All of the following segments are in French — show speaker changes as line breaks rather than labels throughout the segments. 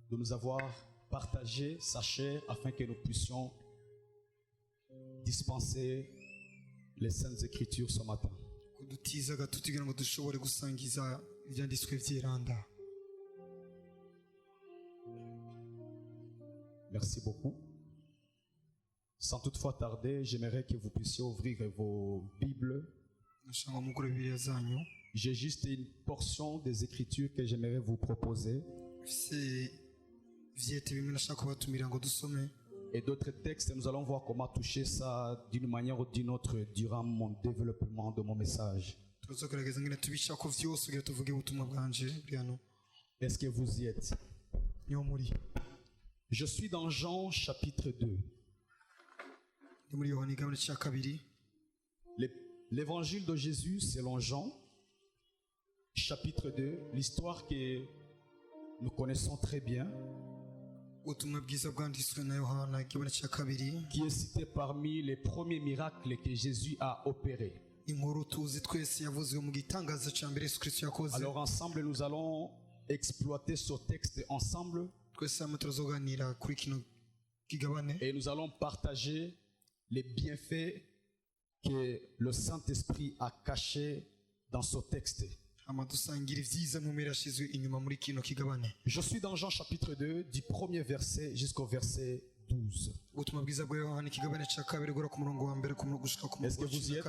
de nous avoir partagé sa chair afin que nous puissions dispenser les Saintes Écritures ce matin. Merci beaucoup. Sans toutefois tarder, j'aimerais que vous puissiez ouvrir vos Bibles. J'ai juste une portion des Écritures que j'aimerais vous proposer. Et d'autres textes, nous allons voir comment toucher ça d'une manière ou d'une autre durant mon développement de mon message. Est-ce que vous y êtes? Je suis dans Jean chapitre 2. L'évangile de Jésus selon Jean chapitre 2, l'histoire que nous connaissons très bien, qui est cité parmi les premiers miracles que Jésus a opérés. Alors ensemble, nous allons exploiter ce texte ensemble et nous allons partager les bienfaits que le Saint-Esprit a cachés dans ce texte. Je suis dans Jean chapitre 2, du premier verset jusqu'au verset 12. Est-ce que vous y êtes?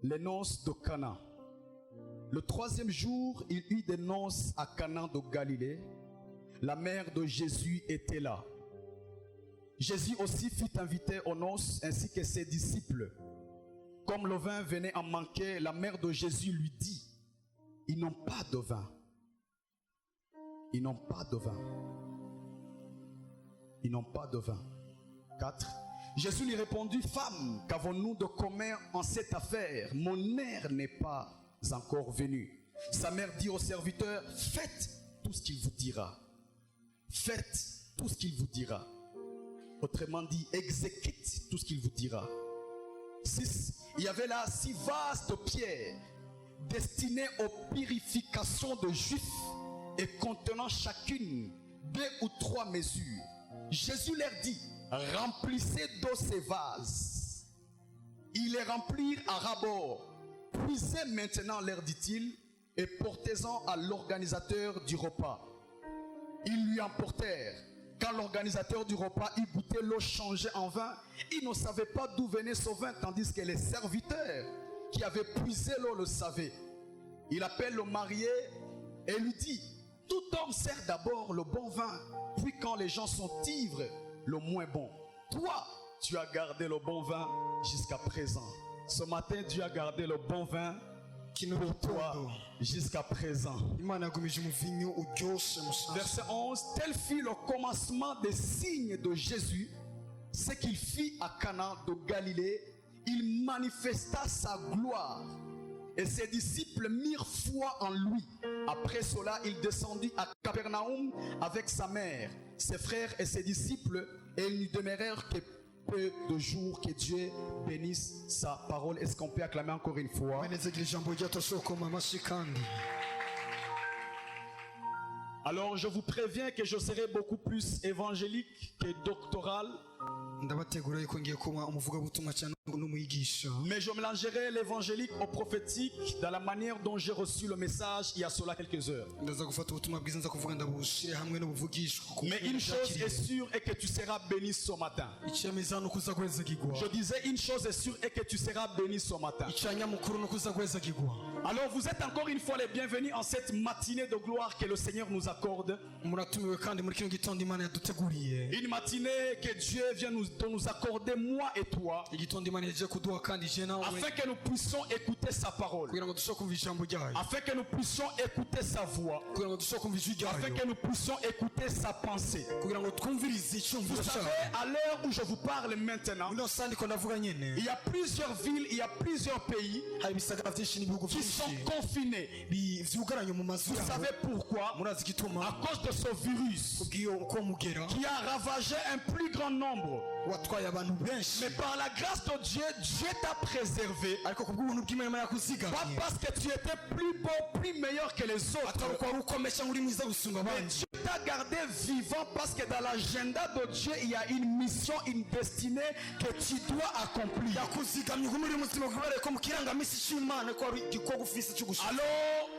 Les noces de Cana. Le troisième jour, il y eut des noces à Cana de Galilée. La mère de Jésus était là. Jésus aussi fut invité aux noces ainsi que ses disciples. Comme le vin venait en manquer, la mère de Jésus lui dit: ils n'ont pas de vin. Ils n'ont pas de vin. Ils n'ont pas de vin. 4. Jésus lui répondit: femme, qu'avons-nous de commun en cette affaire? Mon heure n'est pas encore venue. Sa mère dit au serviteur: faites tout ce qu'il vous dira. Faites tout ce qu'il vous dira. Autrement dit, exécute tout ce qu'il vous dira. 6. Il y avait là 6 vases de pierre destinés aux purifications de Juifs et contenant chacune 2 ou 3 mesures. Jésus leur dit: remplissez d'eau ces vases. Ils les remplirent à ras-bord. Puisez maintenant, leur dit-il, et portez-en à l'organisateur du repas. Ils lui emportèrent. Quand l'organisateur du repas eut goûté l'eau changée en vin, il ne savait pas d'où venait ce vin, tandis que les serviteurs qui avaient puisé l'eau le savaient. Il appelle le marié et lui dit: tout homme sert d'abord le bon vin, puis quand les gens sont ivres, le moins bon. Toi, tu as gardé le bon vin jusqu'à présent. Ce matin, Dieu a gardé le bon vin pour toi jusqu'à présent. Verset 11. Tel fut le commencement des signes de Jésus, ce qu'il fit à Cana de Galilée. Il manifesta sa gloire et ses disciples mirent foi en lui. Après cela, il descendit à Capernaum avec sa mère, ses frères et ses disciples, et ils n'y demeurèrent que peu de jours. Que Dieu bénisse sa parole. Est-ce qu'on peut acclamer encore une fois? Alors je vous préviens que je serai beaucoup plus évangélique que doctoral. Mais je mélangerai l'évangélique au prophétique dans la manière dont j'ai reçu le message il y a cela quelques heures. Mais une chose est sûre et que tu seras béni ce matin. Je disais une chose est sûre et que tu seras béni ce matin. Alors vous êtes encore une fois les bienvenus en cette matinée de gloire que le Seigneur nous accorde. Une matinée que Dieu vient nous accorder, moi et toi, afin que nous puissions écouter sa parole, afin que nous puissions écouter sa voix, afin que nous puissions écouter sa pensée. Vous savez, à l'heure où je vous parle maintenant, il y a plusieurs villes, il y a plusieurs pays qui sont confinés. Vous savez pourquoi? À cause de ce virus qui a ravagé un plus grand nombre. Mais par la grâce de Dieu, Dieu t'a préservé.
ariko kubw'ubuntu bw'Imana
Pas
yakuzigamye
parce que tu étais plus beau, plus meilleur que les autres.
atari uko wari ukomeye cyangwa uri mwiza gusumba
Mais
abandi,
Dieu t'a gardé vivant parce que dans l'agenda de Dieu, il y a une mission, une destinée que tu dois accomplir.
yakuzigamye ngo muri mutima kubera ko mu kirangamisi cy'Imana ko ari igikorwa ufise cyo gushaka.
Alors,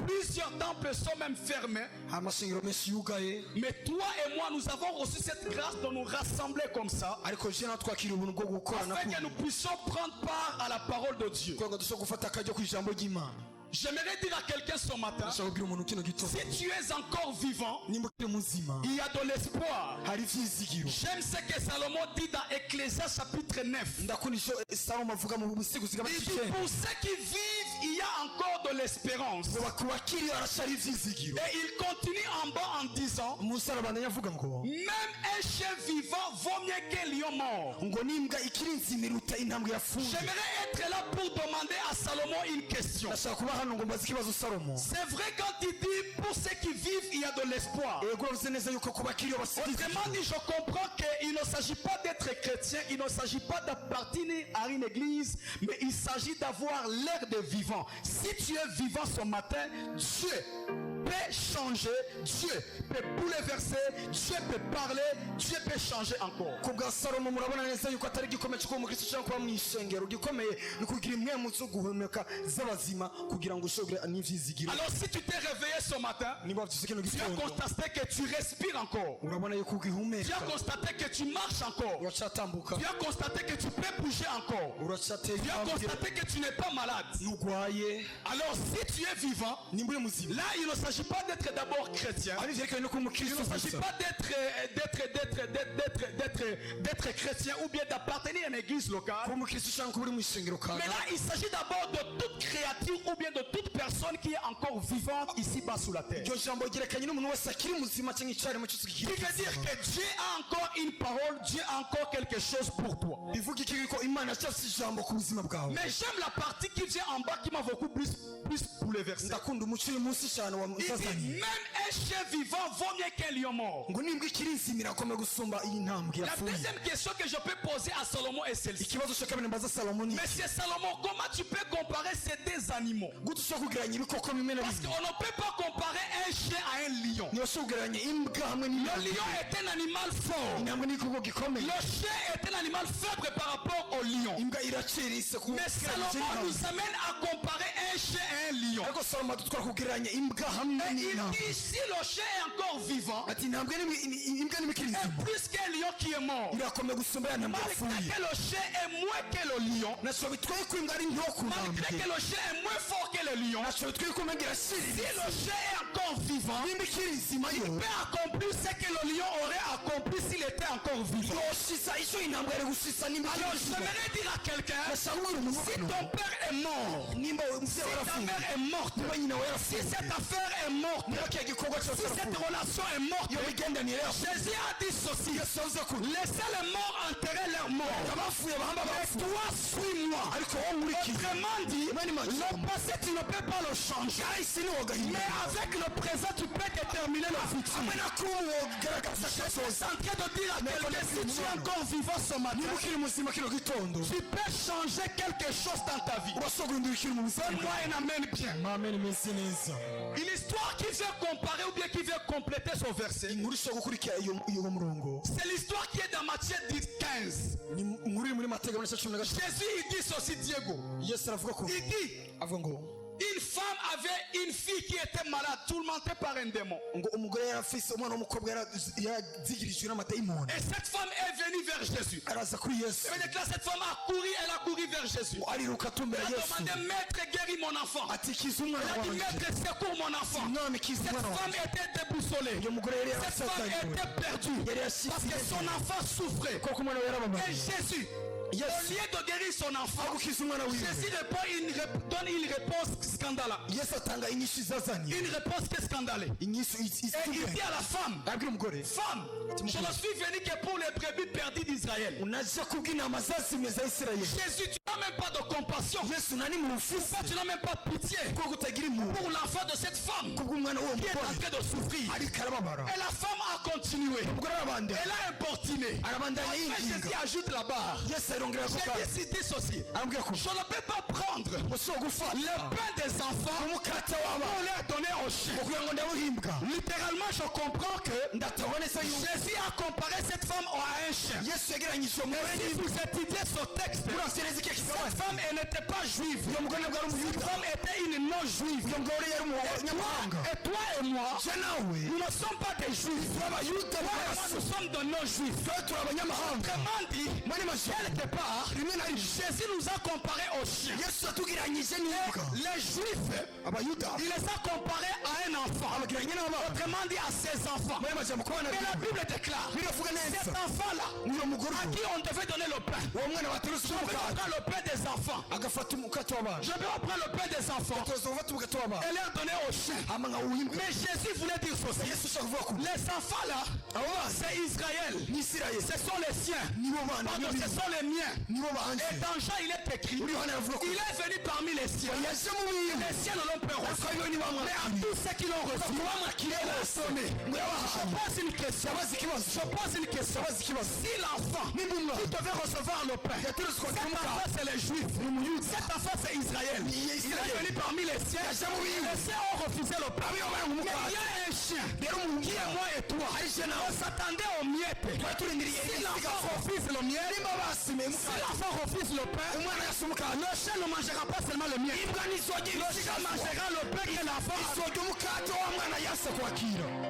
plusieurs temples sont même fermés.
Amashengero menshi yugaye,
Mais toi et moi, nous avons reçu cette grâce de nous rassembler comme ça,
ariko je natwakira ubuntu bwo gukorana
afin que nous puissions prendre part à la parole de Dieu.
kugira ngo dushobore gufata akaryo ku ijambo ry'Imana.
J'aimerais dire à quelqu'un ce matin,
Ndashaka kubwira umuntu kino gitondo,
si tu es encore vivant,
nimba ukiri muzima
il y a de l'espoir.
hari ivyizigiro.
J'aime ce que Salomon dit dans Ecclésias chapitre 9.
ndakunda ico Salomo avuga mu busiguzigama
Il dit
cy'ikenda,
pour ceux qui vivent, il y a encore de l'espérance.
ku bakiri harashari ivyizigiro.
Et il continue en bas en disant,
Musa arabandanya avuga ngo
même un chien vivant vaut mieux qu'un lion mort.
ngo n'imbwa ikiri nzima iruta intambwe yapfuye.
J'aimerais être là pour demander à Salomon une question.
ndashaka kuba hano ngo mbaze ikibazo Salomo.
C'est vrai quand il dit pour ceux qui vivent, il y a de l'espoir.
Yego uravuze neza yuko ku bakiri
Autrement dit, je comprends qu'il ne s'agit pas d'être chrétien, il ne s'agit pas d'appartenir à une église, mais il s'agit d'avoir l'air de vivant. Si tu es vivant ce matin, Dieu peut changer, Dieu peut bouleverser, Dieu peut parler, Dieu peut changer encore.
ku bwa Salomo murabona neza yuko atari igikomeye cyo kuba umukristo cyangwa kuba mu ishengero, gikomeye ni kugira imwe zo guhumeka z'abazima kugira ngo ushobore n'ivyizigiro.
Alors si tu t'es réveillé ce matin,
niba wavyise kino
tu as
gitondo
constaté que tu respires encore.
urabona yuko
Tu
ugihumeka,
as constaté que tu marches encore.
uracatambuka,
Tu as constaté que tu peux bouger encore.
uracatera
Tu as
intambwe,
constaté que tu n'es pas malade.
nugwaye.
Alors si tu es vivant,
nimba uri muzima,
là il ne s'agit pas d'être d'abord chrétien.
ari vyerekanye no kuba
Il
umukristo
ne s'agit
gusa,
pas d'être chrétien ou bien d'appartenir à une église locale.
kuba umukristo cyangwa kuba uri mu ishengero
Mais
kana.
là il s'agit d'abord de toute créature ou bien de toute personne qui est encore vivante ici-bas sous la terre.
iryo jambo ryerekanye n'umuntu wese akiri muzima cyangwa icyarimo cyose
Qui veut dire que Dieu a encore une parole, Dieu a encore quelque chose pour toi.
bivuga iki ko Imana cyafise ijambo ku buzima bwawe.
Mais j'aime la partie qui vient en bas qui m'a beaucoup plus bouleversé.
ndakunda umuco uyu munsi cyane
Il dit
wazanye
même un chien vivant vaut mieux qu'un lion mort.
ngo nimbwa ikiri nzima irakomeye gusumba iyi ntambwe
La
yapfuye.
deuxième question que je peux poser à Salomon est celle-ci.
ikibazo cya kabiri mbaza Salomo ni
Monsieur Salomon, comment tu peux comparer ces deux animaux?
gute ushobora kugereranya ibikoko bimwe na
Parce
bimwe.
qu'on ne peut pas comparer un chien à un lion.
ntibashobora kugereranya imbwa hamwe
Le
n'intambwe.
lion est un animal fort.
intambwe ni igikoko gikomeye,
Le chien est un animal faible par rapport au lion.
imbwa iraciritse ku
Mais Salomon nous amène à comparer un chien à un lion.
ariko Salomo adutwara kugereranya imbwa hamwe
Et il
n'intambwe.
dit si le chien est encore vivant,
ati intambwe imbwa n'ibikiri
est
nzima
plus qu'un lion qui est mort.
irakomeye gusumba ya ntambwe
Malgré
yapfuye.
que le chien est moins que le lion,
ntacyo bitwaye ko imbwa ari nto ku
malgré
ntambwe,
que le chien est moins fort que le lion,
ntacyo bitwaye ko imbwa
si
iraciriritse.
le chien est encore vivant,
nimba ikiri nzima yo
peut accomplir ce que le lion aurait accompli s'il était encore vivant.
yoshisa icyo intambwe yari gushisa nimba
Alors
ikiri
je
nzima.
voudrais dire à quelqu'un,
ndashaka kubwira umuntu
si ton père est mort,
nimba
si
umubyeyi
ta
warafunze,
mère est morte,
niba nyina we
si
yarafunze,
cette affaire est morte,
niba kiriya gikorwa cyose
si cette
yarafunze,
relation est morte,
iyo migenderanire yafunze,
Jésus a dit ceci,
yasoze ko
laissez les morts enterrer leurs morts.
abapfuye bahamba
Mais
abapfuye,
toi, suis-moi.
ariko wowe nkurikije.
Autrement dit,
Imani macho.
le passé, tu ne peux pas le changer.
Kahise ntiwogahinduka.
Mais avec le présent, tu peux déterminer le futur.
hamwe na kuba wogaragaza
Je
akazoza.
suis en train de dire à quelqu'un, si tu es encore vivant ce
niba
matin,
ukiri muzima kino gitondo,
tu peux changer quelque chose dans ta vie.
urashobora guhindura ikintu mu buzima
Donne-moi
bwawe.
un amen bien.
amen imeze neza.
Une histoire qui vient comparer ou bien qui vient compléter ce verset.
inkuru ishobora gukurikira iyo murongo
C'est l'histoire qui est dans Matthieu 10, 15.
ni inkuru iri muri Mateka 15.
Jésus, il dit ceci, Diego.
Yesu aravuga ko
Il dit,
avuga ngo
une femme avait une fille qui était malade, tourmentée par un démon.
umugore yari afise umwana w'umukobwa yarazigirijwe n'amadayimoni,
Et cette femme est venue vers Jésus.
araza kuri Yesu,
Et maintenant, cette femme a couru, elle a couru vers Jésus.
ariruka atumbera
Elle a
Yesu
demandé, maître, guéris mon enfant.
ati kiza
Elle
umwana
a dit,
wanjye,
maître, secours mon enfant.
mwami kiza
Cette
umwana
femme
wanjye.
était déboussolée.
uyu mugore yari
Cette femme
yarasataniwe
était perdue.
yari
Parce
yashitse
que son enfant souffrait.
koko umwana we
Et
yarababaye.
Jésus, au
Yesu
lieu de guérir son enfant,
aho gukiza umwana wiwe,
Jésus donne une réponse scandaleuse.
Yesu atanga inyishu zazanye,
Une réponse qui est scandaleuse.
inyishu
Et il dit à la femme,
abwira umugore,
femme, je ne suis venu que pour les brebis perdues d'Israël.
unaje kubw'intama zazimye za Isirayeli.
Jésus, tu as même pas de compassion. Pourquoi tu n'as même pas pitié pour l'enfant de cette femme qui est en train de souffrir? Et la femme a continué. Elle a importuné. Jésus ajoute là-bas. J'ai décidé ceci. Je ne peux pas prendre le pain des enfants pour les donner aux chiens. Littéralement, je comprends que Jésus a comparé cette femme à un chien. Et si vous étudiez ce texte, cette femme elle n'était pas juive. Cette femme était une non-juive. Et toi et moi, nous ne sommes pas des juifs. Nous sommes de non-juifs. Autrement dit, quelque part, Jésus nous a comparés aux chiens. Les juifs, il les a comparés à un enfant. Autrement dit, à ses enfants. Mais la Bible déclare, cet enfant-là, à qui on devait donner le pain. Je vais prendre le pain des enfants. Je vais prendre le pain des enfants et leur donner aux chiens. Mais Jésus voulait dire ceci. Les enfants là, c'est Israël. Ce sont les siens. Pardon, ce sont les miens. Et dans Jean il est écrit, il est venu parmi les siens. Les siens ne l'ont pas reçu. Mais à tous ceux qui l'ont reçu, il est assommé. Je pose une question. Si l'enfant qui devait recevoir le pain, cet enfant c'est les juifs, cet enfant c'est Israël, il est venu parmi les siens. Les siens ont refusé le pain. Mais il y a un chien qui est moi et toi. On s'attendait aux miettes. Si l'enfant refuse le miel, si l'enfant refuse le pain, le chien ne mangera pas seulement le miel. Le chien mangera le pain que l'enfant a.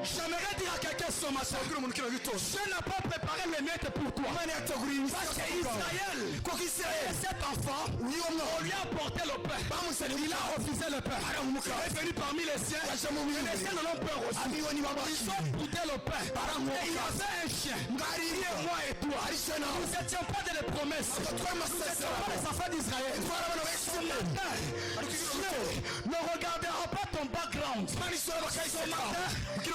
J'aimerais dire à quelqu'un ce matin, je n'ai pas préparé les miettes pour toi. Parce qu'Israël, cet enfant, on lui a apporté le pain. Il a refusé le pain. Il est venu parmi les siens. Les siens ne l'ont pas reçu. Ils ont goûté le pain. Et il y avait un chien. Qui est moi et toi. Nous n'étions pas dans les promesses. Nous n'étions pas les enfants d'Israël. Ce matin, Dieu ne regardera pas ton background. Ce matin, il ne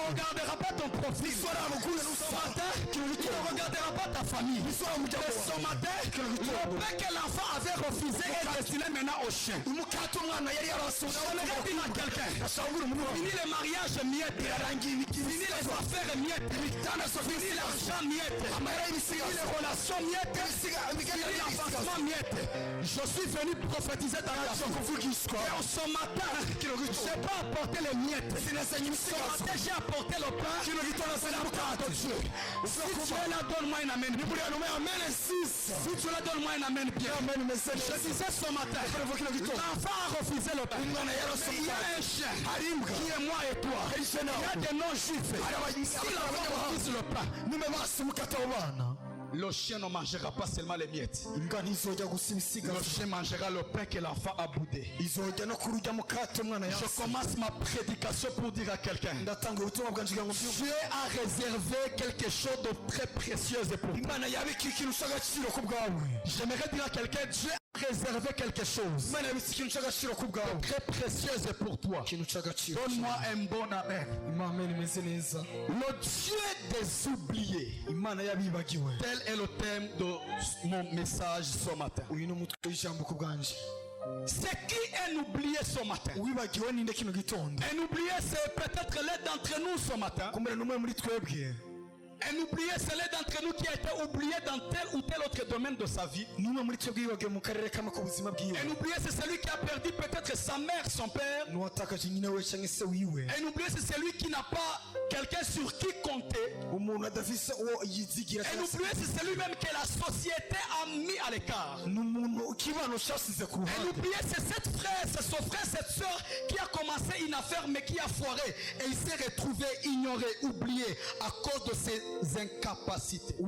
regardera pas ton profil. Ce matin, il ne regardera pas ta famille. Ce matin, le pain que l'enfant avait refusé est destiné maintenant au chien. Je voudrais dire à quelqu'un, fini les mariages miettes, fini les affaires miettes, fini l'argent miettes, fini les relations miettes, fini l'avancement miettes. Je suis venu prophétiser dans la vie. Et ce matin, je n'ai pas apporté les miettes. Ce matin, j'ai apporté le pain. C'est la part de Dieu. Si tu es là, donne-moi un amen. Si tu es là, donne-moi un amen bien. Je disais ce matin, l'enfant a refusé le pain. Mais il y a un chien qui est moi et toi. Il y a des non-juifs. Si l'enfant refuse le pain, le chien ne mangera pas seulement les miettes. Le chien mangera le pain que l'enfant a boudé. Je commence ma prédication pour dire à quelqu'un, Dieu a réservé quelque chose de très précieux pour toi. J'aimerais dire à quelqu'un, Dieu a réservé quelque chose de très précieux pour toi. Donne-moi un bon amen. Le Dieu des oubliés. Tel est le thème de mon message ce matin. C'est qui un oublié ce matin? Un oublié, c'est peut-être l'un d'entre nous ce matin. Un oublié, c'est l'un d'entre nous qui a été oublié dans tel ou tel autre domaine de sa vie. Un oublié, c'est celui qui a perdu peut-être sa mère, son père. Un oublié, c'est celui qui n'a pas quelqu'un sur qui compter. Un oublié, c'est celui-même que la société a mis à l'écart. Un oublié, c'est cette frère, c'est son frère, cette soeur qui a commencé une affaire mais qui a foiré. Et il s'est retrouvé ignoré, oublié à cause de ses incapacité. Et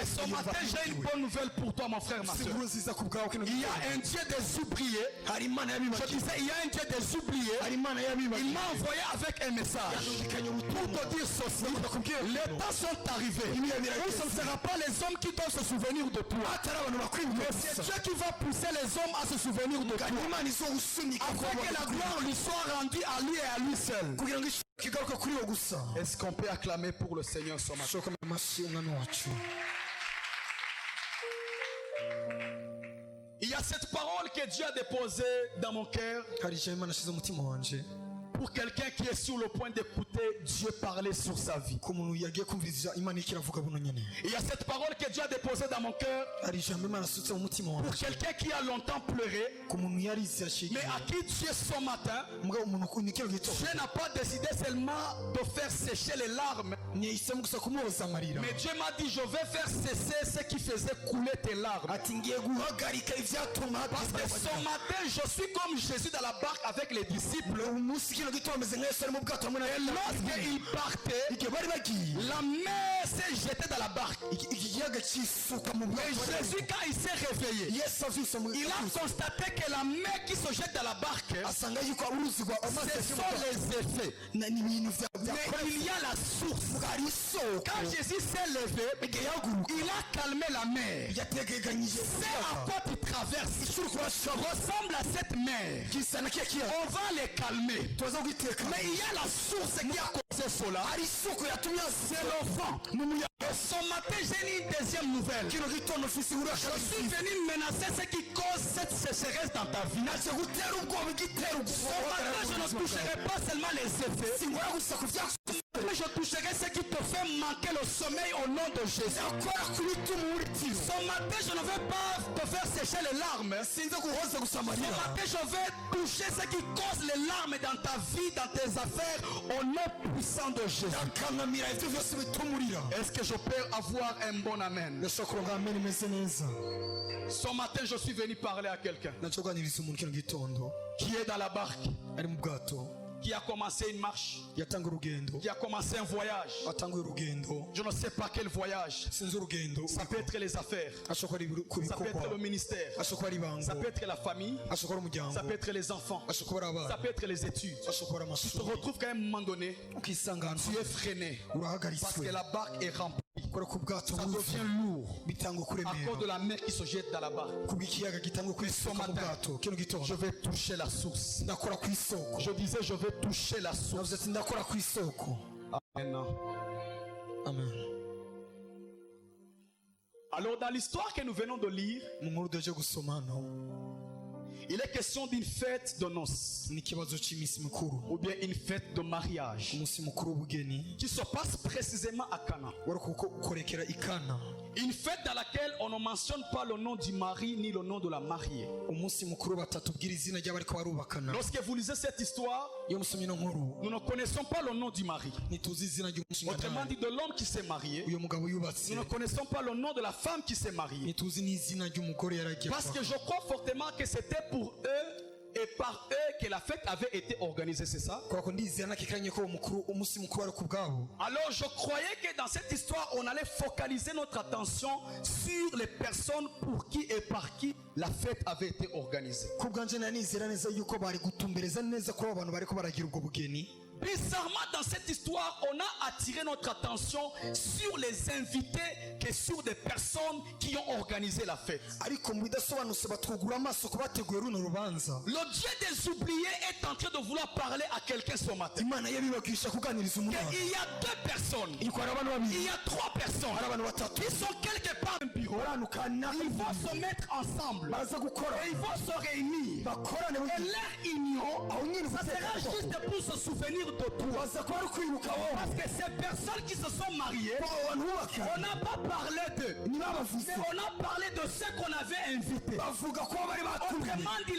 ce matin, j'ai une bonne nouvelle pour toi, mon frère, ma soeur. Il y a un Dieu des oubliés. Je disais, il y a un Dieu des oubliés. Il m'a envoyé avec un message pour te dire ceci. Les temps sont arrivés où ce ne sera pas les hommes qui doivent se souvenir de toi, mais c'est Dieu qui va pousser les hommes à se souvenir de toi, afin que la gloire lui soit rendue à lui et à lui seul.
kigaruka kuri yo gusa.
Est-ce qu'on peut acclamer pour le Seigneur ce matin?
Shoka amashyi umwami wacu.
Il y a cette parole que Dieu a déposée dans mon cœur
Hari ijambo Imana yashyize mu mutima wanje
pour quelqu'un qui est sur le point d'écouter Dieu parler sur sa vie.
ku muntu yagiye kumviriza Imana ikiravuga buno nyene.
Il y a cette parole que Dieu a déposée dans mon cœur
Hari ijambo Imana yasutse mu mutima
pour
wanje
quelqu'un qui a longtemps pleuré,
ku muntu yarize yashigiye.
mais à qui Dieu ce matin,
Mugabo umuntu kundi kero gito.
Dieu n'a pas décidé seulement de faire sécher les larmes,
Niyahisemo gusa kumuhoza amarira.
mais Dieu m'a dit je vais faire cesser ce qui faisait couler tes larmes.
Ati ngiye guhagarika ivyatuma
Parce que ce matin je suis comme Jésus dans la barque avec les disciples.
umunsi kino gito bameze nk'Yesu ari mu bwato hamwe
Lorsqu'il partait,
igihe bari bagiye
la mer s'est jetée dans la barque.
ikiyaga cyisuka mu
Et
bwato.
Jésus, quand il s'est réveillé,
Yesu avise mu
il a constaté que la mer qui se jette dans la barque,
asanga yuko uruzi rwa
ce sont les effets.
ni ibintu
Mais il y a la source.
bwari isoko.
Quand Jésus s'est levé,
igihe yahaguruka
il a calmé la mer.
yategekanyije
C'est à quoi tu traverses ressemble à cette mer.
gisa na kiya kiyaga
On va les calmer.
tuza guteka.
Mais il y a la source qui a causé cela.
hari isoko yatumye
C'est le vent. Et ce matin, j'ai une deuxième nouvelle.
kino gitondo ufise inkuru
Je suis venu menacer ce qui cause cette sécheresse dans ta vie.
naje gutera ubwoba igitera
Ce matin, je ne toucherai pas seulement les effets,
singora gusa ku
mais je toucherai ce qui te fait manquer le sommeil au nom de Jésus.
akora kuri tumuritiyo.
Ce matin, je ne vais pas te faire sécher les larmes.
sinze guhoza gusa
Ce
amarira.
matin, je vais toucher ce qui cause les larmes dans ta vie, dans tes affaires, au nom puissant de Jésus.
akanamira ivyo vyose bitumurira.
Est-ce que je peux avoir un bon amen?
ndashobora kuronga amen imeze neza.
Ce matin, je suis venu parler à quelqu'un
naco kuganiriza umuntu kino gitondo
qui est dans la barque,
ari mu bwato
qui a commencé une marche,
yatanga urugendo
qui a commencé un voyage.
atanguye urugendo
Je ne sais pas quel voyage.
sinzi urugendo
Ça peut être les affaires,
ashobora kuba ari
ça peut être le
kubikorwa
ministère,
ashobora kuba ari ibango
ça peut être la famille,
ashobora kuba ari umuryango
ça peut être les enfants,
ashobora kuba ari
ça
abana
peut être les études.
ashobora kuba ari
Tu te
amashuri
retrouves qu'à un moment donné,
ukisanga ahantu
tu es freiné parce
urahagaritswe
que la barque est remplie.
kubera ko ubwato
Ça
buzuye
devient lourd
bitanga
à
kuremera
cause de la mer qui se jette dans la barque.
kubw'ikiyaga gitanga kwisuka mu bwato kino
Je
gitondo
vais toucher la source.
ndakora ku isoko.
Je disais, je vais toucher la source.
navuze ati ndakora ku isoko.
Amen.
amen.
Alors, dans l'histoire que nous venons de lire,
mu nkuru duheje gusoma hano
il est question d'une fête de noces
ni ikibazo cy'iminsi mikuru,
ou bien une fête de mariage
umunsi mukuru w'ubugeni
qui se passe précisément à Cana.
wari kurekera i Kana.
Une fête dans laquelle on ne mentionne pas le nom du mari ni le nom de la mariée.
umunsi mukuru batatubwira izina ry'abariko barubakana.
Lorsque vous lisez cette histoire,
iyo musomye ino nkuru
nous ne connaissons pas le nom du mari.
ntituzi izina
Autrement
ry'umushinga.
dit, de l'homme qui s'est marié.
uyu mugabo yubatse
Nous ne connaissons pas le nom de la femme qui s'est mariée.
ntituzi n'izina ry'umugore yaragiye
Parce que je crois fortement que c'était pour eux et par eux que la fête avait été organisée, c'est ça?
kubera ko ndizera nakikanye ko umunsi mukuru ari ku bwabo.
Alors je croyais que dans cette histoire, on allait focaliser notre attention sur les personnes pour qui et par qui la fête avait été organisée.
ku bwanje nanizera neza yuko bari gutumbereza neza kuri abo bantu bariko baragira ubwo bugeni.
Bizarrement, dans cette histoire, on a attiré notre attention sur les invités que sur des personnes qui ont organisé la fête.
ariko mu bidasobanutse batwugura amaso ku bateguye runo rubanza.
Le Dieu des oubliés est en train de vouloir parler à quelqu'un ce matin.
imana yabibagisha kuganiriza umuntu.
Il y a deux personnes,
yuko hari abantu
il
babiri
y a trois personnes,
hari abantu batatu
ils sont quelque part dans un bureau.
baranukana
Ils vont se mettre ensemble
baza gukora
et ils vont se réunir.
bakorane
Et leur union,
aho nyine
ça sera juste pour se souvenir de toi.
baza kuba ari kwibuka wowe.
Parce que ces personnes qui se sont mariées,
abo bantu bubaka
on n'a pas parlé d'eux,
ntibabavuze
mais on a parlé de ceux qu'on avait invités.
bavuga ko bari batumye.
Autrement dit,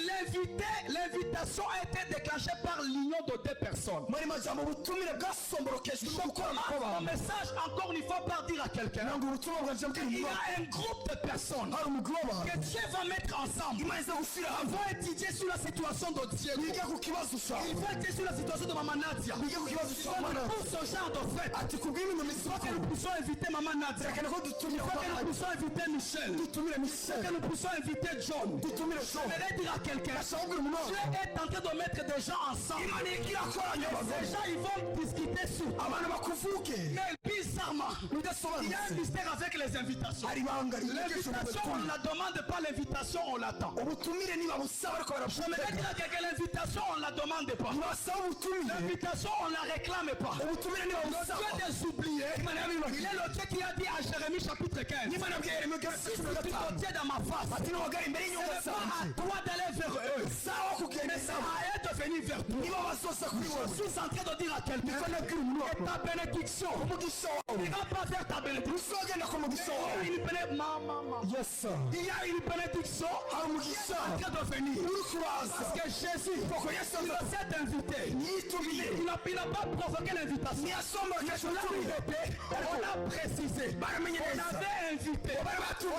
l'invitation a été déclenchée par l'union de deux personnes.
muri majambo ubutumire bwasomborokejwe
Je
no gukorana
commence mon
kw'abantu.
message encore une fois par dire à quelqu'un,
ntabwo ubutumwa bwanje bwira
il y
umuntu
a un groupe de personnes
hari umugwi w'abantu
que Dieu va mettre ensemble.
imana iza gushyira
Ils
hamwe
vont étudier sur la situation de Dieu.
biga ku kibazo
Ils
cyawe
vont étudier sur la situation de Maman Nadia.
biga ku kibazo cya mana
Pour ce genre de fête,
ati kubw'ibintu
il faut que nous
misakuru
puissions inviter Maman Nadia.
rekana ko dutumye
Il faut que nous puissions inviter Michel.
dutumire
Que
misere
nous puissions inviter John.
dutumire so
J'aimerais dire à quelqu'un,
gashaka kubwira umuntu
Dieu est en train de mettre des gens ensemble.
imana ikirakoranya
Ces
abagabo
gens, ils vont discuter sur.
abantu bakuvuge
Mais bizarrement, il y a un
bidasobanutse
mystère avec les invitations.
hari ibanga rimwe
L'invitation, on ne la demande pas, l'invitation, on l'attend.
ubutumire nibabusaba ariko
Je me
barabutega
dis à quelqu'un, l'invitation, on ne la demande pas.
ntibasaba ubutumire
L'invitation, on ne la réclame pas.
ubutumire
Le
nibabusaba
Dieu des oubliés, il est le Dieu qui a dit à Jérémie chapitre 15.
n'imana abwiye yeremiya
Si tu
cumi na gatanu
côtier dans ma face,
ati nubagara imbere
ce
y'inyungu
n'est pas à
zanjye
toi d'aller vers eux,
sawa kugenda
c'est
sawa
à eux de venir vers toi.
niba bazoza kuri
Je
wowe
suis en train de dire à quelqu'un que ta bénédiction
umugisha wawe
ne va pas vers ta bénédiction.
uzogenda ku mugisha
Il y
wawe
a une bénédiction.
yes sir
Il y a une bénédiction
hari
qui
umugisha
est en train de venir.
uri kuraza
Parce que Jésus,
kuko yesu
il s'est invité.
yitumiye
Il n'a pas provoqué l'invitation.
ntiyasomba
On l'a invité, on a précisé.
baramenye
On
neza
avait invité. On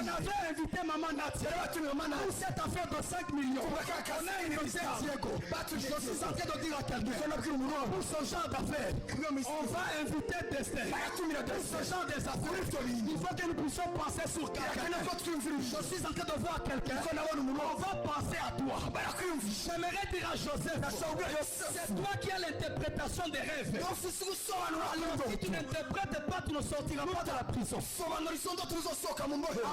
avait invité Maman Natia. Pour cette affaire de 5 millions. On a invité Diego. Je suis en train de dire à quelqu'un. Pour ce genre d'affaires, on va inviter Destin. Pour ce genre des affaires, il faut que nous puissions penser sur quelqu'un. Je suis en train de voir quelqu'un. On va penser à toi. J'aimerais dire à Joseph, c'est toi qui as l'interprétation des rêves. Alors si tu n'interprètes pas, tu ne sortiras pas de la prison.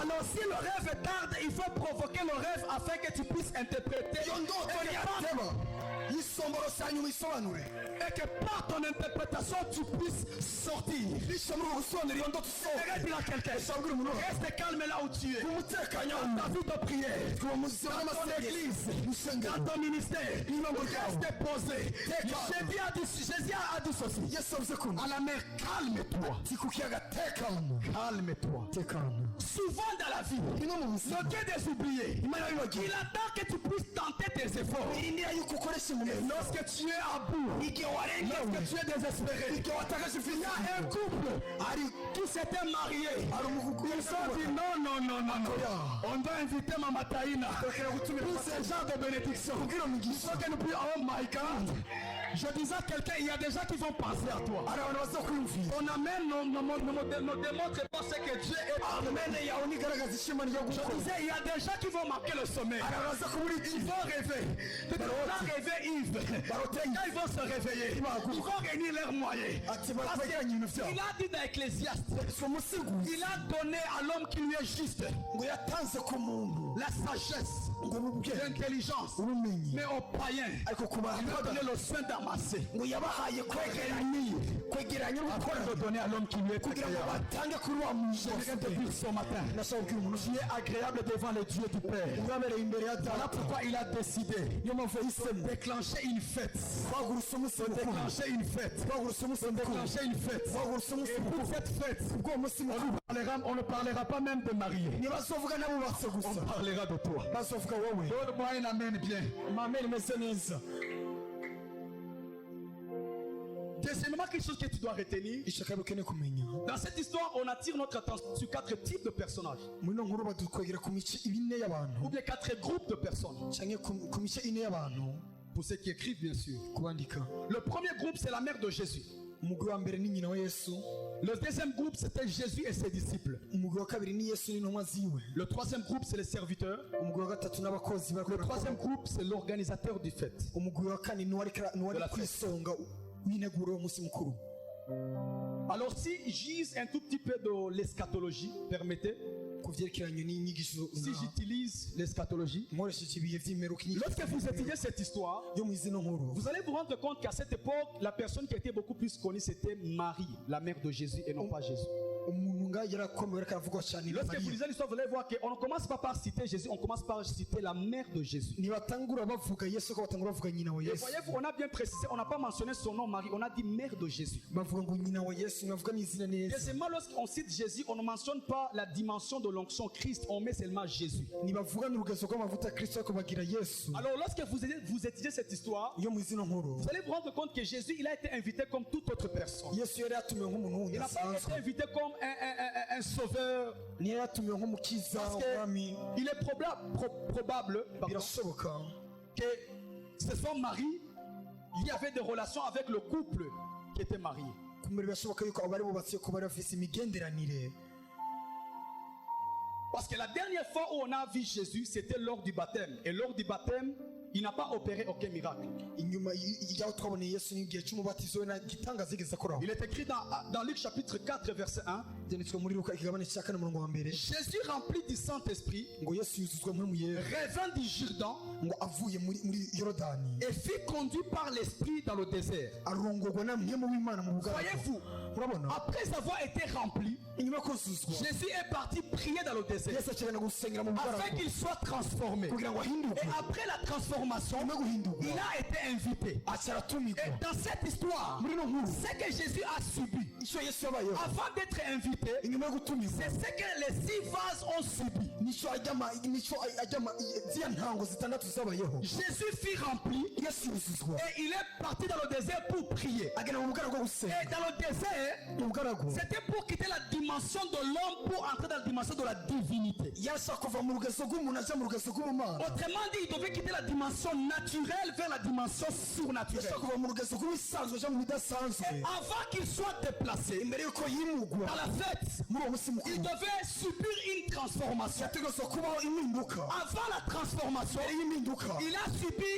Alors si le rêve tarde, il faut provoquer le rêve afin que tu puisses interpréter. Et que par ton interprétation, tu puisses sortir. J'aimerais dire à quelqu'un, reste calme là où tu es. Dans ta vie de prière, dans ton église, dans ton ministère, reste posé. Jésus a dit ceci. À la mer, calme-toi. Calme-toi. Souvent dans la vie, le Dieu des oubliés, il attend que tu puisses tenter tes efforts. Et lorsque tu es à bout, lorsque tu es désespéré, il y a un couple qui s'était marié. Ils ont dit non. On doit inviter Mama Taïna pour ce genre de bénédiction. Il faut que nous puissions. Oh my God. Je disais à quelqu'un, il y a des gens qui vont penser à toi. On amène ne démontre pas ce que Dieu est. Je disais, il y a des gens qui vont marquer le sommeil. Ils vont rêver. Quand rêver Yves, quand ils vont se réveiller, ils vont réunir leurs moyens. Il a dit dans Ecclésiaste, il a donné à l'homme qui lui est juste la sagesse, l'intelligence, mais aux païens, il a donné le soin d'amasser. Il a donné à l'homme qui lui est agréable. Je viens de dire ce matin, tu es agréable devant les dieux du Père. Voilà pourquoi il a décidé de déclencher une fête. Déclencher une fête. Déclencher une fête. Et pour cette fête, on ne parlera pas même de marier. On parlera de toi. Donne-moi un amen bien. Deuxièmement, quelque chose que tu dois retenir. Dans cette histoire, on attire notre attention sur 4 types de personnages. Ou bien 4 groupes de personnes. Pour ceux qui écrivent, bien sûr. Le premier groupe, c'est la mère de Jésus. Le deuxième groupe, c'était Jésus et ses disciples. Le troisième groupe, c'est les serviteurs. Le troisième groupe, c'est l'organisateur du fête. Alors si j'use un tout petit peu de l'eschatologie, permettez. Si j'utilise l'eschatologie, lorsque vous étudiez cette histoire, vous allez vous rendre compte qu'à cette époque, la personne qui était beaucoup plus connue, c'était Marie, la mère de Jésus, et non pas Jésus. Lorsque vous lisez l'histoire, vous allez voir qu'on ne commence pas par citer Jésus, on commence par citer la mère de Jésus. Et voyez-vous, on a bien précisé, on n'a pas mentionné son nom Marie, on a dit mère de Jésus. Deuxièmement, lorsqu'on cite Jésus, on ne mentionne pas la dimension de l'onction Christ, on met seulement Jésus. Alors lorsque vous étudiez cette histoire, vous allez vous rendre compte que Jésus, il a été invité comme toute autre personne. Il n'a pas été invité comme un sauveur. Parce qu'il est probable que ce soit Marie, il y avait des relations avec le couple qui était marié. Parce que la dernière fois où on a vu Jésus, c'était lors du baptême. Et lors du baptême, il n'a pas opéré aucun miracle.
inyuma y'aho twaboneye yesu n'igihe cy'umubatizo we nta gitangaza yigeze akoraho.
Il est écrit dans Luc chapitre 4 verset 1.
byanditswe muri luka ikigabane cya kane umurongo wa mbere
Jésus rempli du Saint-Esprit
ngo yesu yuzuzwa mpwemu yera
revint du Jourdain
ngo avuye muri yorodani
et fut conduit par l'Esprit dans le désert.
arongorwa na mpwemu w'imana mu bugaragwa.
Voyez-vous,
murabona
après avoir été rempli,
inyuma yo kuzuzwa
Jésus est parti prier dans le désert
yesu akigana gusengera mu
afin
bugaragwa
qu'il soit transformé.
kugira ngo ahindurwe.
Et après la transformation,
nyuma yo guhindurwa
il a été invité.
aca aratumirwa.
Et dans cette histoire,
muri ino nkuru
ce que Jésus a subi
icyo yesu yabayeho
avant d'être invité,
inyuma yo gutumizwa
c'est ce que les 6 vases ont subi.
nicyo ajyama ziriya ntango zitandatu zabayeho.
Jésus fut rempli
yesu yuzuzwa
et il est parti dans le désert pour prier.
agana mu bugaragwa gusenga.
Et dans le désert,
mu bugaragwa
c'était pour quitter la dimension de l'homme pour entrer dans la dimension de la divinité.
yashaka kuva mu rugezo rw'umuntu ajya mu rugezo rw'ubumana.
Autrement dit, il devait quitter la dimension naturelle vers la dimension surnaturelle.
yashaka kuva mu rugezo rw'ibisanzwe ajya mu bidasanzwe.
Avant qu'il soit déplacé
imbere y'uko yimugwa
dans la fête,
muri uwo munsi mukuru
il devait subir une transformation.
yategetswe kubaho impinduka.
Avant la transformation,
mbere y'impinduka
il a subi,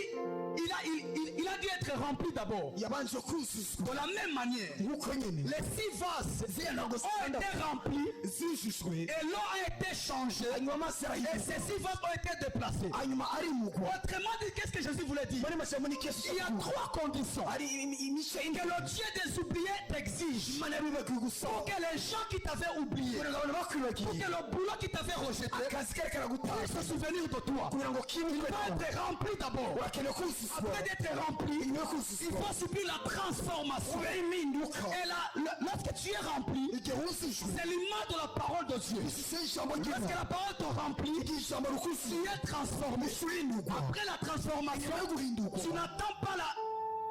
il a dû être rempli d'abord.
yabanje kuzuzwa.
De la même manière,
nk'uko nyine
les 6 vases
ziriya ntango
ont été
zitandatu
remplis
zijujwe
et l'eau a été changée.
hanyuma amazi
Et
arahinduka
ces 6 vases ont été déplacés.
hanyuma arimugwa.
Autrement dit, qu'est-ce que Jésus voulait dire?
muri make muri kesu
Il y a 3 conditions
hari imico
que le Dieu des oubliés t'exige.
imana yabibagiwe gusa
Pour que les gens qui t'avaient oublié,
kugira ngo abantu
pour
bakwibagiye
que le boulot qui t'avait rejeté
akazi kare karagutaha
puisse se souvenir de toi.
kugira ngo
Il
kimwe
faut être rempli d'abord.
urakeneye kuzuzwa.
Après d'être rempli,
inyuma yo
il
kuzuzwa
faut subir la transformation.
kubera impinduka
Et là, lorsque tu es rempli,
igihe wuzujwe
c'est l'image de la parole de Dieu.
ishusho y'ijambo
Lorsque
ry'imana
la parole te remplit,
igihe ijambo
tu
rukuzuzwa
es transformé.
uhindurwa.
Après la transformation,
nyuma yo guhindurwa
tu n'attends pas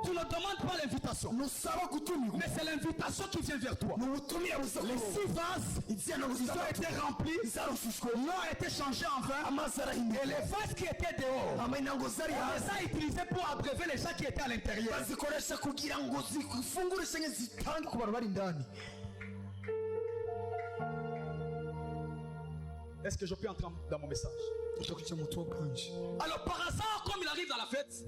tu ne demandes pas l'invitation.
ntusaba gutumirwa
Mais c'est l'invitation qui vient vers toi.
ni ubutumire buza
Les
kuba
6 vases,
iziya ntango
ils ont
zitandatu
été remplis,
zarushujwe
l'eau a été changée en vin,
amazi
et
arahinduka
les vases qui étaient dehors,
ama intango zari
on
hasi
les a utilisés pour abreuver les gens qui étaient à l'intérieur.
bazikoresha kugira ngo zifungure cyangwa zitange ku bantu bari indani.
Est-ce que je peux entrer dans mon message?
Icyo kujya mu tuwo bwanje
Alors par hasard, comme il arrive dans la fête,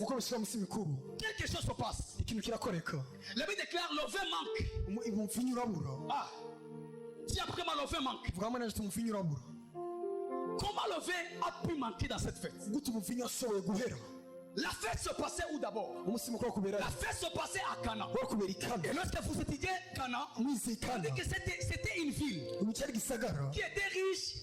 uko bishyira munsi mikuru
quelque chose se passe.
ikintu kirakoreka
La Bible déclare le vin manque.
umupfunya urabura.
Ah, dis après moi, le vin manque.
vuga ngo nanjye umupfunya urabura.
Comment le vin a pu manquer dans cette fête?
gute umupfunya washoboye guhera.
La fête se passait où d'abord?
umunsi mukuru wo kubera
La fête se passait à Cana.
wo kubera ikana
Et lorsque vous étudiez Cana,
mwize
on
ikana
dit que c'était une ville
ubu cyari gisagara
qui était riche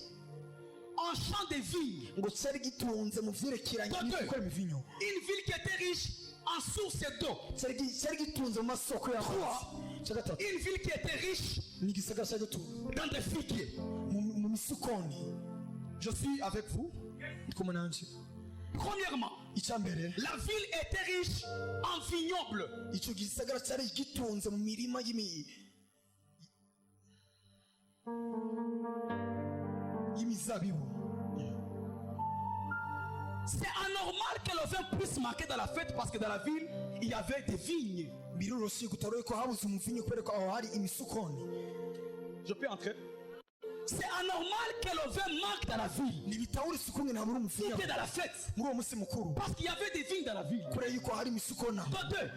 en champs de vignes.
ngo cyari gitunze mu byerekeranye
Dodo.
no gukora imivinyo.
Une ville qui était riche en sources d'eau.
cyari gitunze mu masoko y'amazi. cya gatatu
Une ville qui était riche
ni igisagara cyari gitunze
dans des figuiers.
mu misukoni.
Je suis avec vous.
ndi kumwe nanjye.
Premièrement,
icya mbere
la ville était riche en vignobles.
icyo gisagara cyari gitunze mu mirima y'imizabibu.
C'est anormal que le vin puisse manquer dans la fête parce que dans la ville, il y avait des vignes.
biroroshye gutaroye ko habuze umuvinyo kubera ko aho hari imisukoni.
Je peux entrer? C'est anormal que le vin manque dans la ville.
ntibitawura isuku mwe ntabura umuvinyo
C'était dans la fête.
muri uwo munsi mukuru
Parce qu'il y avait des vignes dans la ville.
kubera yuko hari imisukona.
De deux,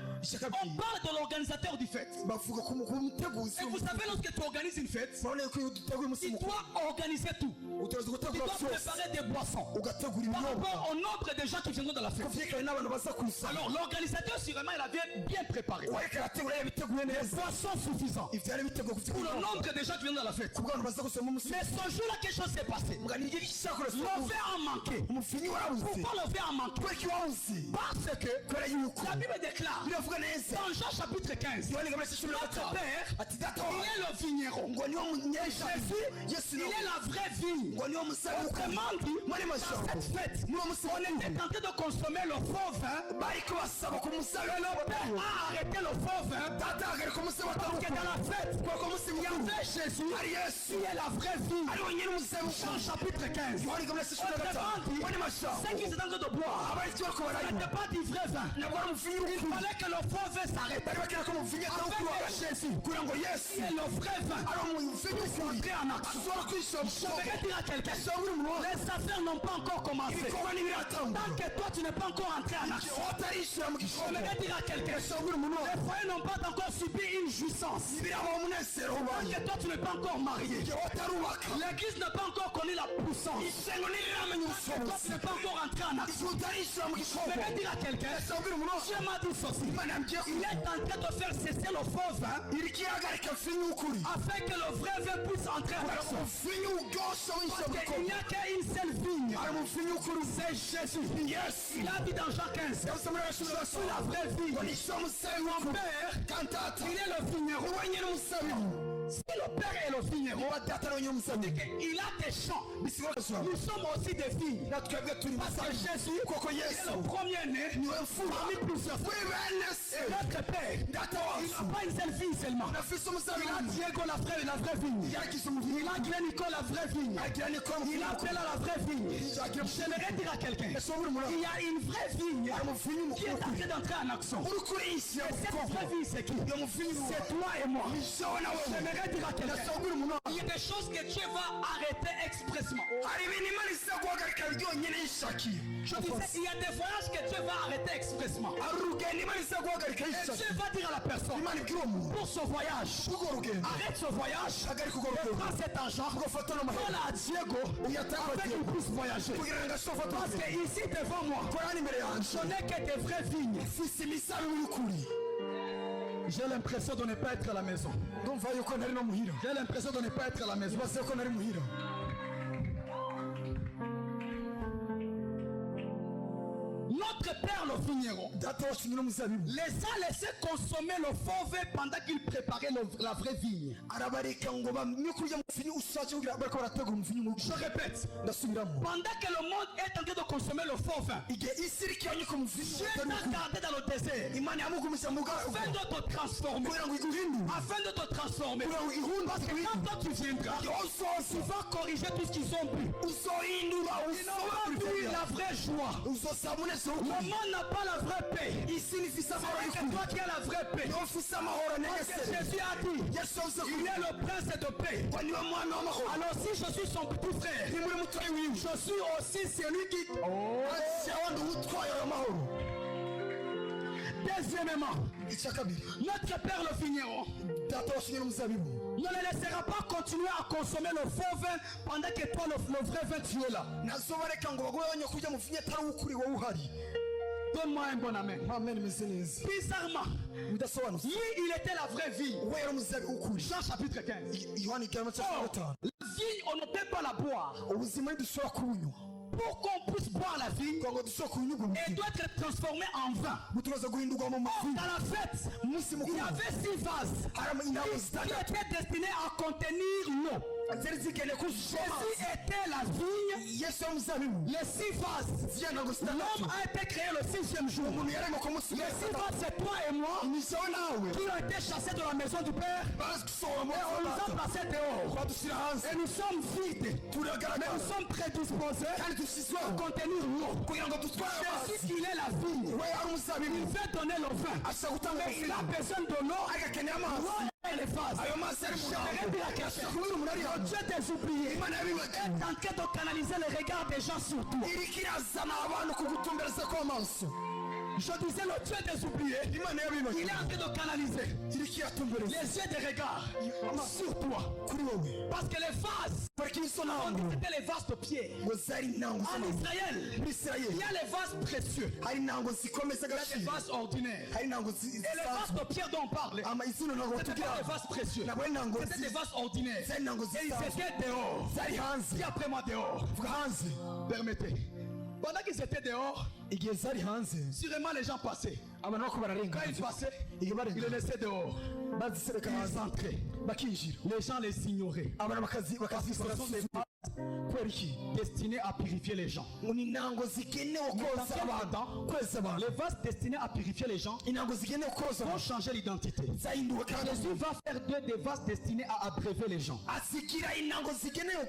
on parle de l'organisateur du fête.
bavuga ku muteguzi.
Et vous savez, lorsque tu organises une fête,
urabona yuko iyo duteguye umunsi
tu
mukuru
dois organiser tout.
utegereza
Tu
gutegura
dois
byose
préparer des boissons
ugategura
par
ibinyobwa
rapport au nombre de gens qui viendront dans la fête.
kuvyerekana n'abantu baza kuza.
Alors l'organisateur sûrement il avait bien préparé.
wareka arategura yabiteguye
Des
neza
boissons suffisantes
ivyari biteguye
pour le
kuvyibona
nombre de gens qui viennent dans la fête.
ku bwantu baza gusoma umunsi.
Mais ce jour-là, quelque chose s'est passé.
mbwa ni igiki cyakora
Le vin a manqué.
umuvinyo warabuze.
Pourquoi le vin a manqué?
kubera ko wabuze.
Parce que
kubera yuko
la Bible déclare
biravuga neza
dans Jean chapitre 15,
yohani kabiri cumi na
notre
gatanu
Père,
ati data
il
wawe
est le vigneron.
ngo niwo munyejabibu yesu
Il
nawe
est la vraie vigne.
ngo niwo muzabibu.
Autrement dit,
muri
dans
majambo
cette fête,
muri uwo munsi
on était tenté de consommer le faux vin.
bariko basaba ku muzabibu
Le Père a arrêté le faux vin
data ahagarika umuzabibu
parce que dans la fête,
kuko umunsi
il y
mukuru
avait Jésus
hari yesu
qui est la vraie vraie vie. Jean chapitre 15. Ce qu'ils étaient en train de boire, ce n'était pas du vrai vin. Il fallait que le faux vin s'arrête. Avec Jésus. Et le vrai vin. Entrer en action. J'aimerais dire à quelqu'un, les affaires n'ont pas encore commencé. Tant que toi tu n'es pas encore entré en action. J'aimerais dire à quelqu'un, les foyers n'ont pas encore subi une jouissance. Tant que toi tu n'es pas encore marié. L'église n'a pas encore connu la puissance. Tant que toi tu n'es pas encore entré en action. J'aimerais dire à quelqu'un, Dieu m'a dit ceci. Il est en train de faire cesser le faux vin afin que le vrai vin puisse entrer en action. Parce qu'il n'y a qu'une seule vigne. C'est Jésus. Il a dit dans Jean 15, je suis la vraie vigne. Mon père, il est le vigneron. Si le père est le vigneron, il a des champs. Nous sommes aussi des vignes. Parce que Jésus est le premier-né parmi plusieurs frères. Et notre père, il n'a pas une seule vigne seulement. Il a Diego la vraie vigne. Il a Glénico la vraie vigne. Il a Bella la vraie vigne. J'aimerais dire à quelqu'un, il y a une vraie vigne qui est en train d'entrer en action. Et cette vraie vigne c'est qui? C'est toi et moi. J'aimerais dire à quelqu'un, il y a des choses que Dieu va arrêter expressement. Je disais, il y a des voyages que Dieu va arrêter expressement. Et Dieu va dire à la personne, pour ce voyage, arrête ce voyage, prends cet argent, voilà à Diego, afin qu'il puisse voyager. Parce que ici devant moi, je n'ai que des vraies vignes. J'ai l'impression de ne pas être à la maison. J'ai l'impression de ne pas être à la maison. Notre père le vigneron les a laissés consommer le faux vin pendant qu'il préparait la vraie vigne. Je répète, pendant que le monde est en train de consommer le faux vin, Dieu t'a gardé dans le désert afin de te transformer. Parce que quand toi tu viendras, tu vas corriger tout ce qu'ils ont bu. Ils n'ont pas bu la vraie joie. Le monde n'a pas la vraie paix. C'est toi qui as la vraie paix. Parce que Jésus a dit, il est le prince de paix. Alors si je suis son petit frère, je suis aussi celui qui... Deuxièmement, notre père le vigneron ne le laissera pas continuer à consommer le faux vin pendant que toi le vrai vin tu es là. Donne-moi un bon amen. Bizarrement, lui il était la vraie vie. Jean chapitre 15. La vigne on ne peut pas la boire. Pour qu'on puisse boire la vigne, elle doit être transformée en vin. Dans la fête, il y avait 6 vases qui étaient destinés à contenir l'eau. Jésus était la vigne, les 6 vases. L'homme a été créé le 6e jour. Les 6 vases, c'est toi et moi qui ont été chassés de la maison du Père. Et on nous a placés dehors. Et nous sommes vides. Mais nous sommes prédisposés à contenir l'eau. Jésus, il est la vigne. Il veut donner le vin. Mais il a besoin de l'eau. Et les vases. Dieu des oubliés est en train de canaliser le regard des gens sur toi. Je disais le Dieu des oubliés, il est en train de canaliser les yeux des regards sur toi. Parce que les vases, c'était les vases de pierre. En Israël, il y a les vases précieux. Il y a les vases ordinaires. Et les vases de pierre dont on parle, c'était pas des vases précieux. C'était des vases ordinaires. Et ils étaient dehors. Qui après moi dehors? Permettez. Pendant qu'ils étaient dehors, sûrement les gens passaient. Quand ils passaient, ils les laissaient dehors. Ils entraient.
bakinjira
les gens les ignoraient.
abantu
Parce que ce sont des vases
kubera iki
destinés à purifier les gens.
ngo ni intango zigenewe koza abantu kweza abantu
Les vases destinés à purifier les gens
intango zigenewe koza
vont
abantu
changer l'identité.
zahinduwe kandi
Jésus va faire des vases destinés à abréver les gens.
asigira intango zigenewe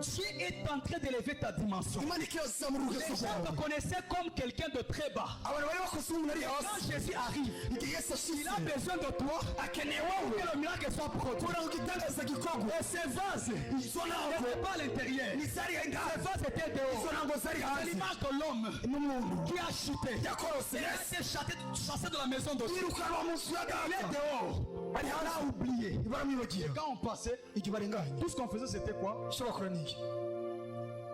Dieu est en train d'élever ta dimension.
imana ikiyazamura
Les
urugezo
gens
rwawe
te connaissaient comme quelqu'un de très bas.
abantu bari bakoze umuntu ari
Quand
hasi
Jésus arrive,
igihe yesu
il a
ashize
besoin de toi
akeneye
pour
wowe
que le miracle soit produit.
kugira ngo igitangaza gikorwe
Et ces vases
izo ntango
n'étaient pas à l'intérieur.
ntizari
Ces
hanze
vases étaient
izo
dehors.
ntango zari
C'est
hanze
l'image de l'homme
n'umuntu
qui a chuté.
yakorose
Il a été chassé de la maison de Dieu.
yirukanwa mu nzu ya
Il est
data
dehors.
ari
On l'a
hanze
oublié.
baramwibagira
Quand on passait,
igihe barenganye
tout ce qu'on faisait, c'était quoi?
icyo bakora ni iki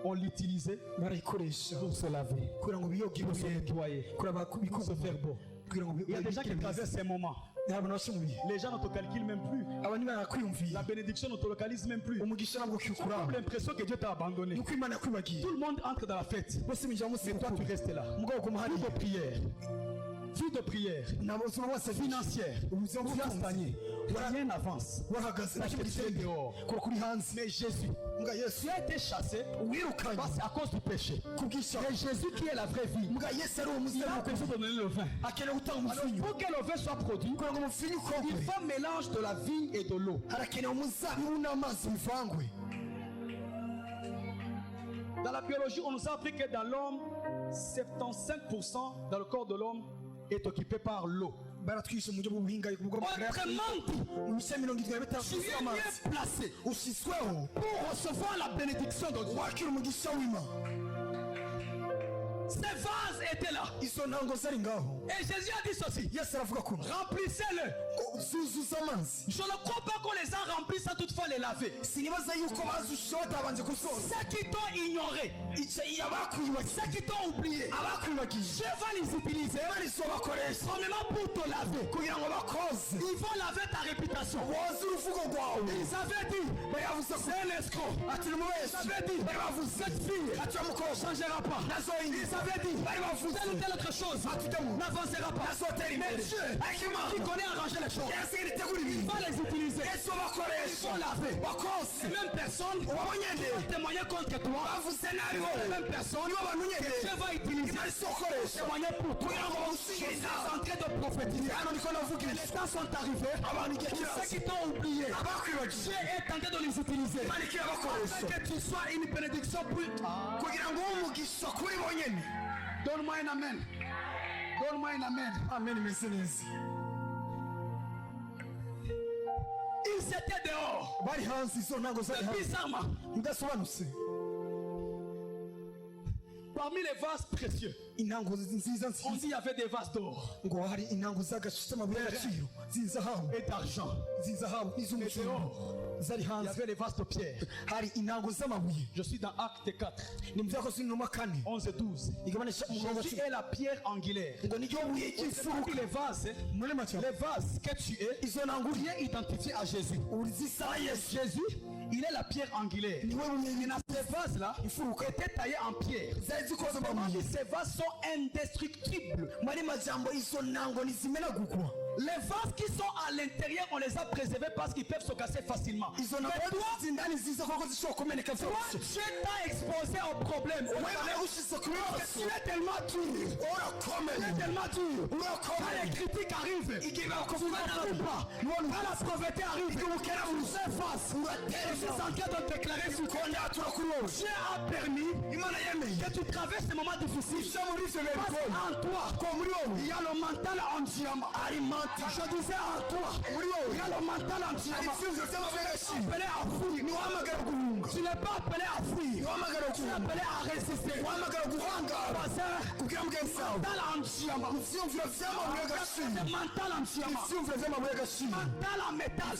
On l'utilisait
barayikoresha
pour se laver,
kugira ngo biyoge
pour se
ibintu
nettoyer,
kugira ngo
pour
bikoze
se faire beau.
kugira ngo
Il y a des gens qui traversent ces moments.
ntabwo nabashoboye
Les gens ne te calculent même plus.
abantu barakwiyumvira
La bénédiction ne te localise même plus.
umugisha ntabwo
Tu as
ukikuraba
l'impression que Dieu t'a abandonné.
nuko imana yakwibagiye
Tout le monde entre dans la fête.
bose binjira munsi
Mais toi, tu
y'ukuri
restes là.
umugabo uguma
Vie
hariya
de prière. Vie de prière.
ntabwo ubuzima bwose
Financière.
ubuzima
Tu as
bw'ubutunzi
stagné. Rien n'avance.
warahagaze nta
Parce que
kintu
tu es
giteye
dehors.
kora kuri hanze
Mais Jésus,
mbwa yesu
tu as été chassé
wirukanye
parce à cause du péché.
kubw'icyaha
Mais Jésus qui est la vraie vie,
mbwa yesu ari uwo
il
muzima
a besoin de donner le vin.
akeneye gutanga
Alors,
umuvinyu
pour que le vin soit produit,
kugira ngo umuvinyu ukorwe
il faut un mélange de la vigne et de l'eau.
harakenewe umuzabibu n'amazi bivangwe
Dans la biologie, on nous a appris que dans l'homme, 75% dans le corps de l'homme est occupé par l'eau.
baratwishe mu buryo bw'ubuhinga
Autrement,
mu bice mirongo irindwi na bitanu
tu es
by'amazi
bien placé
ushyizweho
pour recevoir la bénédiction de Dieu.
wakira umugisha w'imana
Ces vases étaient là.
izo ntango zari ngaho
Et Jésus a dit ceci.
yesu aravuga ko
Remplissez-le.
ngo zuzuza amazi
Je ne crois pas qu'on les a remplis sans toutefois les laver.
sinibaza yuko bazushijeho batabanje gusoza
Ceux qui t'ont ignoré,
abakwibagiwe
ceux qui t'ont oublié,
abakwibagiye
Dieu va les utiliser
imana izobakoresha
premièrement pour te laver.
kugira ngo bakoze
Ils vont laver ta réputation.
woze uruvugo rwawe
Ils avaient dit,
bari bavuze ko
c'est un escroc.
ati ni
Ils
umubeshyi
avaient dit,
bari bavuze
cette fille
ati uramukosha
ne changera pas.
nazoyingiza
Ils avaient dit,
bari bavuze
telle ou telle autre chose n'avancera pas.
nazotera
Mais
imbere
Dieu,
ariko imana
qui connaît arranger les choses,
yasigaye itegura
il
ibintu
va les utiliser.
yesu
Ils
bakoresha
vont laver.
bakose
Ces mêmes personnes
wabanyendeye
vont témoigner contre toi.
bavuze nabi
Ces
wowe
mêmes personnes
nibo bantu nyendeye
Dieu va utiliser.
imana isokoresha
Témoigner pour toi.
kugira ngo
Je
bawusingirize
suis en train de prophétiser.
hano niko navuga
Les temps sont arrivés.
abantu igihe
Ceux
kiraza
qui t'ont oublié,
abakwibagiye
Dieu est en train de les utiliser.
imana ikirabakoresha
Afin que tu sois une bénédiction pour...
kugira ngo ube umugisha kuri bo nyene
Donne-moi un amen. Donne-moi un amen.
amen imeze neza
Ils étaient dehors.
bari hanze izo ntango zari
C'est
hanze
bizarrement.
bidasobanutse
Parmi les vases précieux,
intango nziza
on
nziza
dit il y avait des vases d'or
ngo hari intango z'agaciro amabuye y'agaciro z'izahabu
et d'argent.
z'izahabu n'iz'umucungu zari
Il y
hanze
avait les vases de pierre.
hari intango z'amabuye
Je suis dans Acte 4,
ni mu byakozwe n'inuma 4
11 et 12.
igabanisha umurongo wa
Jésus
10
est la pierre angulaire.
ngo niryo buye
C'est
ry'imfuruka
les vases,
muri make
les vases que tu es,
izo ntango uri
bien identifié à Jésus.
uri zisa na yesu
Jésus, il est la pierre angulaire.
niwe buye
Ces vases-là, étaient taillés en pierre.
zari zikoze mu mabuye
Ces vases sont indestructibles.
muri majambo izo ntango ntizimenagurwa
Les vases qui sont à l'intérieur, on les a préservés parce qu'ils peuvent se casser facilement.
izo ntango zindani nziza kuko zishobora kumeneka
Toi,
byose
Dieu t'a exposé au problème.
wewe ushize ku bibazo
Tu es tellement dur. Tu
urakomeye
es tellement dur. Quand
urakomeye
les critiques arrivent,
igihe
tu
bakuvuga
n'arrives pas. Quand la pauvreté arrive, tu fais face. Je suis en train de déclarer ce qu'on a à toi. Dieu a permis
imana yemeye
que tu traverses ces moments difficiles. Parce en toi, il y a le mental en diamant. Je disais en toi, il y a le mental en diamant. Appelé à fuir. Tu n'es pas appelé à fuir. Tu es appelé à résister. Parce que mental en diamant. Mental en diamant. Mental en métal.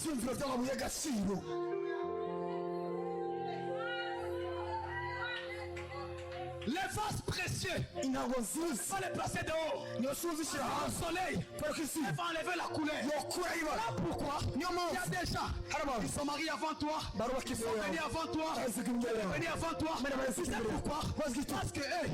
Les vases précieux,
intango
il
nziza
va les placer dehors.
ntibashobora kuzishyira
Au
hanze
soleil,
kubera ko isi
il va enlever la couleur.
yokura ibara
Voilà pourquoi
niyo
il y a
mpamvu
des gens
hari abantu
qui sont mariés avant toi,
barubaka
qui sont
imbere
venus
yawe
avant toi,
baziga imbere yawe
venus avant toi. Tu sais pourquoi? Parce que eux,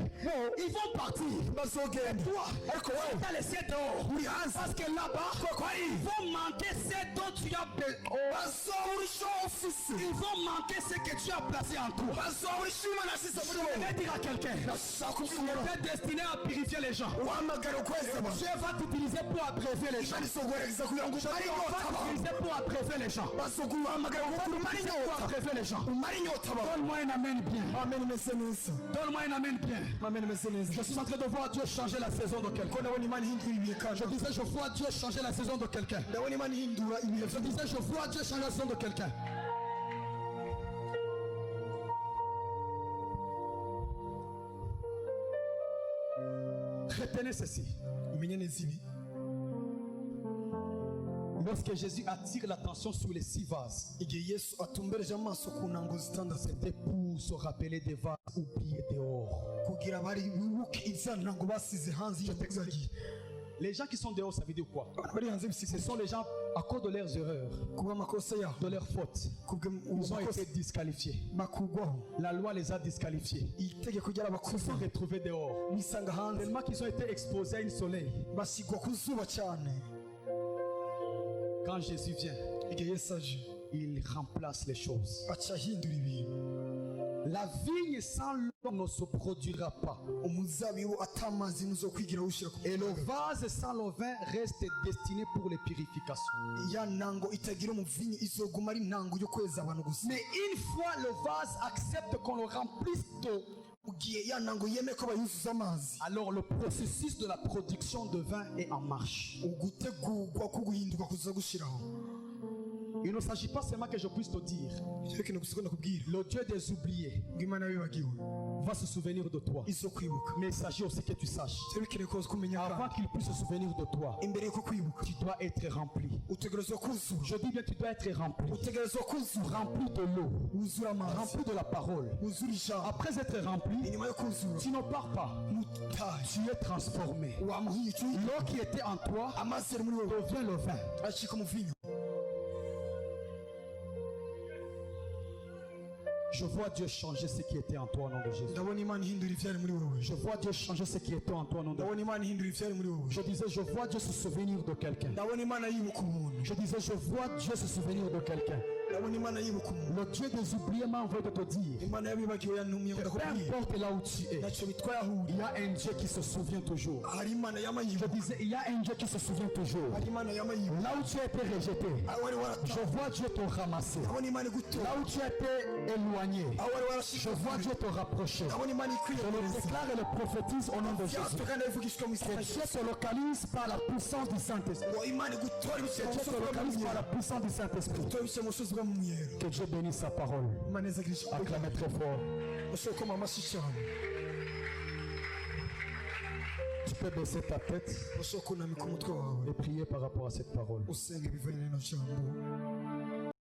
ils vont partir.
bazogenda
Toi,
ariko wowe
tu as laissé dehors.
uri hanze
Parce que là-bas, ils vont manquer ce dont tu as besoin.
bazobura icyo ufise
Ils vont manquer ce que tu as placé en toi.
bazobura icyo imana yashyize muri
Je
wowe
vais dire à quelqu'un,
ndashaka
tu
kuvuga
es destiné à purifier les gens.
uhamagara ukwezi abantu
Dieu va t'utiliser pour abréver les gens.
imana izoguhereza kugira ngo umare
On
inyota
va
abantu
t'utiliser pour abréver les gens.
bazoguhamagara kugira ngo umare
Pour
inyota
abréver les gens.
umare inyota abantu
Donne-moi un amen bien.
amen imeze neza
Donne-moi un amen bien.
amen imeze neza
Je suis en train de voir Dieu changer la saison de quelqu'un.
ko ndabona imana ihindura ibihe kandi
Je disais, je vois Dieu changer la saison de quelqu'un.
ndabona imana ihindura ibihe
Je disais, je vois Dieu changer la saison de quelqu'un. Retenez ceci.
umenye neza ibi
Lorsque Jésus attire l'attention sur les 6 vases,
igihe yesu atumbereje amaso ku ntango zitandatu
c'était pour se rappeler des vases oubliés dehors.
kugira bari bibuke iza ntango basize hanze y'igitego
Les gens qui sont dehors, ça veut dire quoi?
bari hanze
Ce
bisigaye
sont les gens, à cause de leurs erreurs,
kubw'amakosa yabo
de leurs fautes, ils ont été disqualifiés.
bakugwaho
La loi les a disqualifiés.
itegeko
Ils se
ry'abakufa
sont retrouvés dehors.
bisanga hanze
Tellement qu'ils ont été exposés à une soleil.
basigwa ku zuba cyane
Quand Jésus vient,
igihe yesu aje
il remplace les choses.
aca ahindura ibintu
La vigne sans l'eau ne se produira pas.
umuzabibu atamazi ntuzokwigira wushyira ku
Et le vase sans le vin reste destiné pour les purifications.
ya ntango itagira umuvinyu izoguma ari ntango yo kweza abantu gusa
Mais une fois le vase accepte qu'on le remplisse d'eau,
ugiye ya ntango yemeye ko bayuzuza amazi
alors le processus de la production de vin est en marche.
ugutegurwa ko guhinduka kuza gushyiraho
Il ne s'agit pas seulement que je puisse te dire,
icyo kintu gusa ko ndakubwira
le Dieu des oubliés
ngo imana yabibagiwe
va se souvenir de toi.
izo kwibuka
Mais il s'agit aussi que tu saches,
cyari bikeneye ko kumenya
avant qu'il puisse se souvenir de toi,
imbere yuko kwibuka
tu dois être rempli.
utegerezwa kuzura
Je dis bien, tu dois être rempli.
utegerezwa kuzura
Rempli de l'eau,
wuzura amazi
rempli de la parole.
wuzura ijambo
Après être rempli,
inyuma yo kuzura
tu ne pars pas.
mutahe
Tu es transformé.
wamuhiye
L'eau qui était en toi
amazi ari muri wowe
devient le vin.
acika umuvinyu
Je vois Dieu changer ce qui était en toi au nom de Jésus.
ndabona imana ihindura ivyari muri wowe
Je vois Dieu changer ce qui était en toi au nom de Jésus.
ndabona imana ihindura ivyari muri wowe
Je disais, je vois Dieu se souvenir de quelqu'un.
ndabona imana yibuka umuntu
Je disais, je vois Dieu se souvenir de quelqu'un.
ndabona imana yibuka umuntu
Le Dieu des oubliés m'a envoyé de te dire,
imana yabibagiwe yantumye ngo
peu
ndakubwira
importe là où tu es,
ntacyo bitwaye aho uri
il y a un Dieu qui se souvient toujours.
hari imana yama
Je
yibuka
disais, il y a un Dieu qui se souvient toujours.
hari imana yama yibuka
Là où tu as été rejeté,
aho wari
je
warata
vois Dieu te ramasser.
ndabona imana igutora
Là où tu as été éloigné,
aho wari
je
warashika
vois Dieu te rapprocher.
ndabona imana
Je le
ikwiyegereza
déclare et le prophétise au nom de Jésus.
byafite kandi abivugishwa mu
Que
izina
Dieu te localise par la puissance du Saint-Esprit.
ngo imana igutora
Que
ibiciro
Dieu te localise par la puissance du Saint-Esprit.
igutora ibiciro mu bushobozi bwo mu mwero
Que Dieu bénisse sa parole.
imana izagirisha
Acclamez très fort.
ushobora koma amashyi cyane
Tu peux baisser ta tête
ushobora kunamika umutwe wawe
et prier par rapport à cette parole.
usenga ibivanye n'ino jambo